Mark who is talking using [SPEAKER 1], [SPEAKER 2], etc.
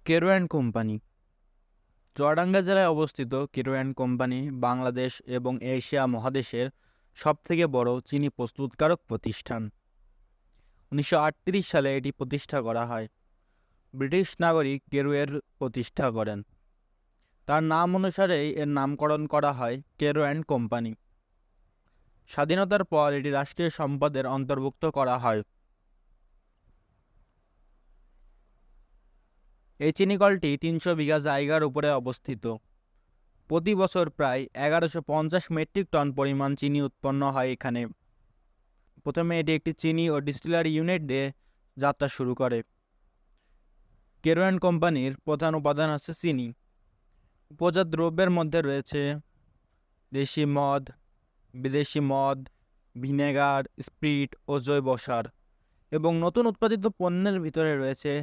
[SPEAKER 1] কেরো and company Chuadanga জেলায় অবস্থিত কেরো and company Bangladesh এবং এশিয়া মহাদেশের সবথেকে বড় চিনি প্রস্তুতকারক প্রতিষ্ঠান। 1938 সালে এটি প্রতিষ্ঠা করা হয়। ব্রিটিশ নাগরিক কেরো এর প্রতিষ্ঠা করেন। তার নাম অনুসারেই এর নামকরণ করা হয় কেরো অ্যান্ড কোম্পানি। স্বাধীনতার পর এটি রাষ্ট্রীয় সম্পদের অন্তর্ভুক্ত করা হয়। এই চিনি কলটি 300 বিঘা জায়গার উপরে অবস্থিত। প্রতি বছর প্রায় 1150 মেট্রিক টন পরিমাণ চিনি উৎপন্ন হয় এখানে। প্রথমে এটি একটি চিনি ও ডিস্টিলারি ইউনিট দিয়ে যাত্রা শুরু করে। কেরো অ্যান্ড কোম্পানির প্রধান উপাদান আছে চিনি। উপজাত দ্রব্যের মধ্যে রয়েছে দেশি মদ, বিদেশি মদ, ভিনেগার, স্পিরিট ও জৈব সার। এবং নতুন উৎপাদিত পণ্যের ভিতরে রয়েছে